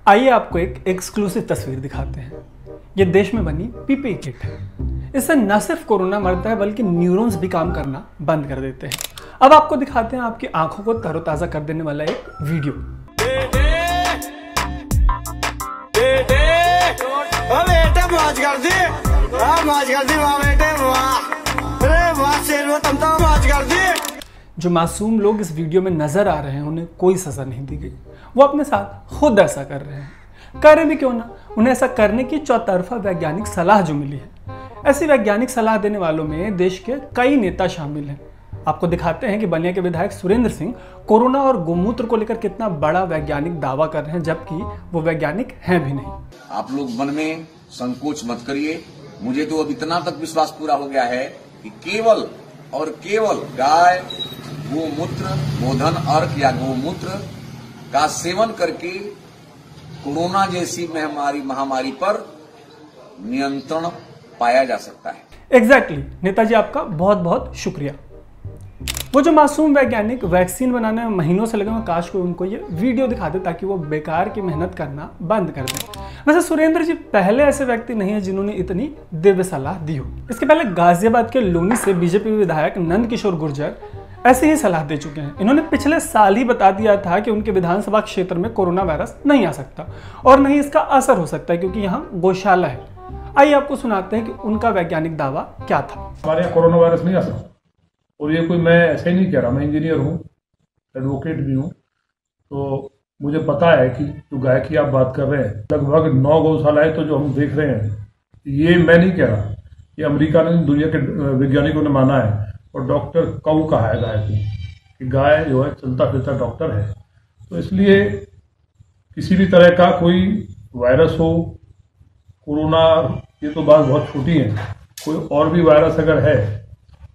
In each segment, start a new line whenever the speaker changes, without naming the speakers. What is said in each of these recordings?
आइए आपको एक एक्सक्लूसिव तस्वीर दिखाते हैं। ये देश में बनी पीपीई किट है। इससे न सिर्फ कोरोना मरता है बल्कि न्यूरॉन्स भी काम करना बंद कर देते हैं। अब आपको दिखाते हैं आपकी आंखों को तरोताजा कर देने वाला एक वीडियो। जो मासूम लोग इस वीडियो में नजर आ रहे हैं उन्हें कोई सजा नहीं दी गई। वो अपने साथ खुद ऐसा कर रहे हैं। करे भी क्यों ना, उन्हें ऐसा करने की चौतरफा वैज्ञानिक सलाह जो मिली है। ऐसी वैज्ञानिक सलाह देने वालों में देश के कई नेता शामिल हैं। आपको दिखाते हैं कि बलिया के विधायक सुरेंद्र सिंह कोरोना और गोमूत्र को लेकर कितना बड़ा वैज्ञानिक दावा कर रहे हैं, जबकि वो वैज्ञानिक हैं भी नहीं।
आप लोग मन में संकोच मत करिए। मुझे तो अब इतना तक विश्वास पूरा हो गया है कि केवल और केवल गाय गोमूत्र, गोधन अर्क या गोमूत्र का सेवन करके कोरोना जैसी महामारी पर नियंत्रण पाया जा सकता है।
एग्जैक्टली नेताजी, आपका बहुत बहुत शुक्रिया। वो जो मासूम वैज्ञानिक वैक्सीन बनाने में महीनों से लगे हुए, काश को उनको ये वीडियो दिखा दे ताकि वो बेकार की मेहनत करना बंद कर दें। वैसे सुरेंद्र जी पहले ऐसे व्यक्ति नहीं है जिन्होंने इतनी दिव्य सलाह दी हो। इसके पहले गाजियाबाद के लूनी से बीजेपी विधायक नंद किशोर गुर्जर ऐसी ही सलाह दे चुके हैं। इन्होंने पिछले साल ही बता दिया था कि उनके विधानसभा क्षेत्र में कोरोना वायरस नहीं आ सकता और नहीं इसका असर हो सकता है क्योंकि यहाँ गौशाला है। आइए आपको सुनाते हैं कि उनका वैज्ञानिक दावा क्या था।
हमारे यहाँ कोरोना वायरस नहीं आ सकता, और ये कोई मैं ऐसे ही नहीं कह रहा। मैं इंजीनियर हूँ, एडवोकेट भी हूँ, तो मुझे पता है कि जो गाय की आप बात कर रहे हैं, लगभग 9 गौशालाएं तो जो हम देख रहे हैं, ये मैं नहीं कह रहा, ये अमेरिका ने, दुनिया के वैज्ञानिकों ने माना है। और डॉक्टर कऊ कहा है गाय को कि गाय जो है चलता फिरता डॉक्टर है। तो इसलिए किसी भी तरह का कोई वायरस हो, कोरोना, ये तो बात बहुत छोटी है, कोई और भी वायरस अगर है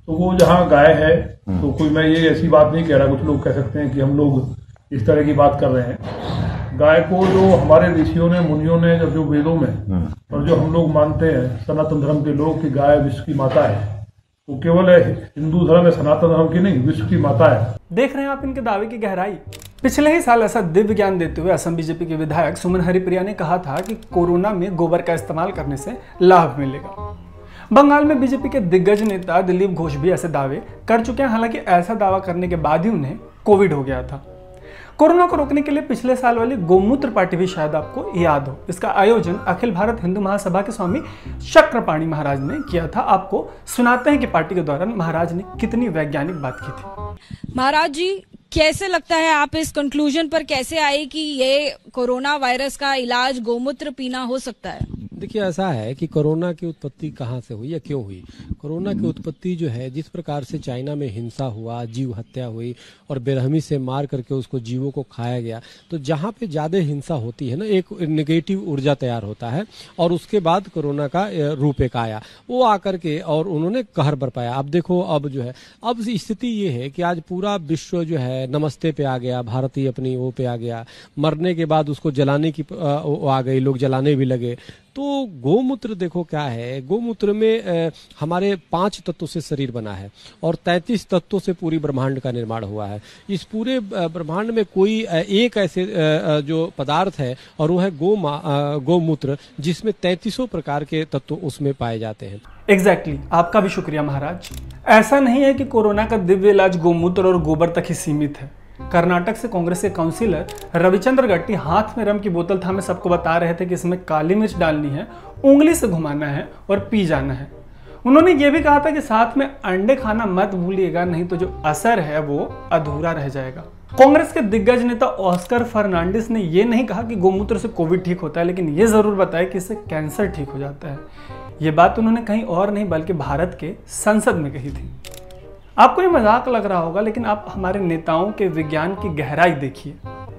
तो वो जहाँ गाय है, तो कोई, मैं ये ऐसी बात नहीं कह रहा। कुछ लोग कह सकते हैं कि हम लोग इस तरह की बात कर रहे हैं। गाय को जो हमारे ऋषियों ने, मुनियों ने, जब जो वेदों में और जो हम लोग मानते हैं सनातन धर्म के लोग कि गाय विश्व की माता है, वो केवल हिंदू धर्म है, सनातन धर्म की नहीं, विश्व की माता है।
देख रहे हैं आप इनके दावे की गहराई। पिछले ही साल ऐसा दिव्य ज्ञान देते हुए असम बीजेपी के विधायक सुमन हरिप्रिया ने कहा था कि कोरोना में गोबर का इस्तेमाल करने से लाभ मिलेगा। बंगाल में बीजेपी के दिग्गज नेता दिलीप घोष भी ऐसे दावे कर चुके हैं। हालांकि ऐसा दावा करने के बाद ही उन्हें कोविड हो गया था। कोरोना को रोकने के लिए पिछले साल वाली गोमूत्र पार्टी भी शायद आपको याद हो। इसका आयोजन अखिल भारत हिंदू महासभा के स्वामी चक्रपाणी महाराज ने किया था। आपको सुनाते हैं कि पार्टी के दौरान महाराज ने कितनी वैज्ञानिक बात की थी।
महाराज जी, कैसे लगता है, आप इस कंक्लूजन पर कैसे आए कि ये कोरोना वायरस का इलाज गोमूत्र पीना हो सकता है?
देखिए, ऐसा है कि कोरोना की उत्पत्ति कहाँ से हुई या क्यों हुई। कोरोना की उत्पत्ति जो है, जिस प्रकार से चाइना में हिंसा हुआ, जीव हत्या हुई और बेरहमी से मार करके उसको जीवों को खाया गया, तो जहाँ पे ज्यादा हिंसा होती है ना, एक नेगेटिव ऊर्जा तैयार होता है और उसके बाद कोरोना का रूप एक आया, वो आकर के और उन्होंने कहर बरपाया। अब देखो, अब जो है, अब स्थिति ये है कि आज पूरा विश्व जो है नमस्ते पे आ गया, भारतीय अपनी वो पे आ गया। मरने के बाद उसको जलाने की आ गई, लोग जलाने भी लगे। तो गोमूत्र देखो क्या है, गोमूत्र में हमारे 5 तत्वों से शरीर बना है और 33 तत्वों से पूरी ब्रह्मांड का निर्माण हुआ है। इस पूरे ब्रह्मांड में कोई एक ऐसे जो पदार्थ है और वो है गोमूत्र, जिसमें 33 प्रकार के तत्व उसमें पाए जाते हैं।
एग्जैक्टली, आपका भी शुक्रिया महाराज। ऐसा नहीं है कि कोरोना का दिव्य इलाज गोमूत्र और गोबर तक ही सीमित है। कर्नाटक से कांग्रेस के काउंसिलर रविचंद्र गट्टी हाथ में रम की बोतल थामे सबको बता रहे थे कि इसमें काली मिर्च डालनी है, उंगली से घुमाना है और पी जाना है। उन्होंने ये भी कहा था कि साथ में अंडे खाना मत भूलिएगा, नहीं तो जो असर है वो अधूरा रह जाएगा। कांग्रेस के दिग्गज नेता ऑस्कर फर्नांडिस ने यह नहीं कहा कि गोमूत्र से कोविड ठीक होता है, लेकिन ये जरूर बताया कि इससे कैंसर ठीक हो जाता है। ये बात उन्होंने कहीं और नहीं बल्कि भारत के संसद में कही थी। आपको ये मजाक लग रहा होगा, लेकिन आप हमारे नेताओं के विज्ञान की गहराई देखिए।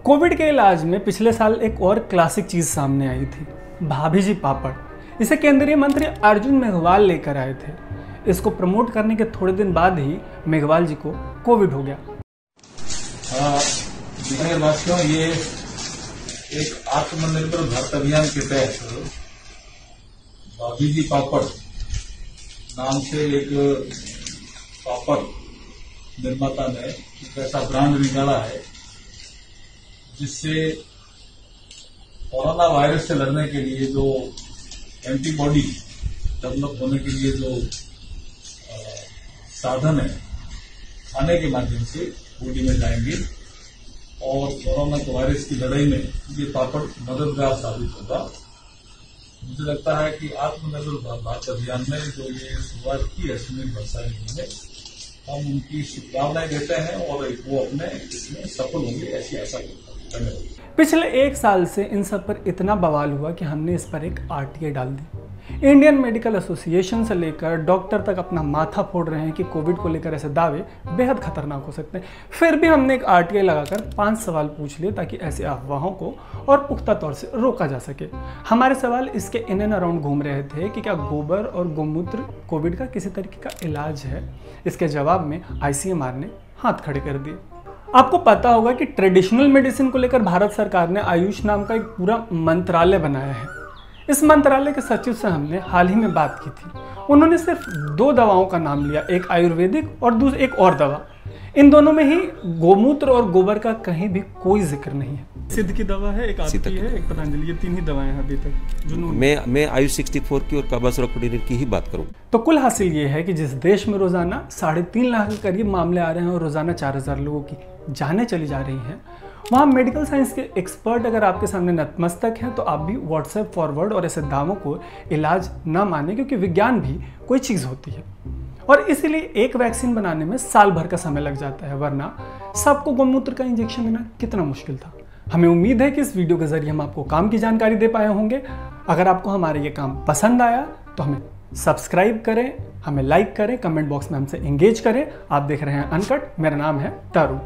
कोविड के इलाज में पिछले साल एक और क्लासिक चीज सामने आई थी, भाभी जी पापड़। इसे केंद्रीय मंत्री अर्जुन मेघवाल लेकर आए थे। इसको प्रमोट करने के थोड़े दिन बाद ही मेघवाल जी को कोविड हो गया।
ये एक आत्मनिर्भर भारत अभियान के तहत भाभी जी पापड़ नाम से एक पापड़ निर्माता ने एक ऐसा ब्रांड निकाला है जिससे कोरोना वायरस से लड़ने के लिए जो एंटीबॉडी डेवलप होने के लिए जो साधन है, खाने के माध्यम से बॉडी में जाएंगे और कोरोना वायरस की लड़ाई में ये पापड़ मददगार साबित होगा। मुझे लगता है कि आत्मनिर्भर भारत अभियान में जो ये शुरुआत की है सुनील भंसाली जी ने, हम उनकी शुभकामनाएं देते हैं और वो अपने इसमें सफल होंगे ऐसी आशा करता हूं। धन्यवाद।
पिछले 1 साल से इन सब पर इतना बवाल हुआ कि हमने इस पर एक आरटीआई डाल दी। इंडियन मेडिकल एसोसिएशन से लेकर डॉक्टर तक अपना माथा फोड़ रहे हैं कि कोविड को लेकर ऐसे दावे बेहद खतरनाक हो सकते हैं। फिर भी हमने एक आरटीआई लगाकर 5 सवाल पूछ लिए ताकि ऐसे अफवाहों को और पुख्ता तौर से रोका जा सके। हमारे सवाल इसके इन एंड अराउंड घूम रहे थे कि क्या गोबर और गोमूत्र कोविड का किसी तरीके का इलाज है। इसके जवाब में आईसीएमआर ने हाथ खड़े कर दिए। आपको पता होगा कि ट्रेडिशनल मेडिसिन को लेकर भारत सरकार ने आयुष नाम का एक पूरा मंत्रालय बनाया है। इस मंत्रालय के सचिव से हमने हाल ही में बात की थी। उन्होंने सिर्फ 2 दवाओं का नाम लिया, एक आयुर्वेदिक और एक और दवा। इन दोनों में ही गोमूत्र और गोबर का कहीं भी कोई जिक्र नहीं है। सिद्ध की दवा है, एक आपकी है, एक पतंजलि, ये 3 ही दवाएं हैं अभी तक जो
मैं आयुष 64 की और काबासुराकोडिनिल की ही बात करूं।
तो कुल हासिल ये है कि जिस देश में रोजाना 3.5 लाख के करीब मामले आ रहे हैं और रोजाना 4000 लोगों की जानें चली जा रही हैं, वहाँ मेडिकल साइंस के एक्सपर्ट अगर आपके सामने नतमस्तक हैं तो आप भी व्हाट्सएप फॉरवर्ड और ऐसे दावों को इलाज ना माने, क्योंकि विज्ञान भी कोई चीज़ होती है और इसीलिए एक वैक्सीन बनाने में साल भर का समय लग जाता है, वरना सबको गोमूत्र का इंजेक्शन देना कितना मुश्किल था। हमें उम्मीद है कि इस वीडियो के जरिए हम आपको काम की जानकारी दे पाए होंगे। अगर आपको हमारे ये काम पसंद आया तो हमें सब्सक्राइब करें, हमें लाइक करें, कमेंट बॉक्स में हमसे एंगेज करें। आप देख रहे हैं अनकट, मेरा नाम है तारू।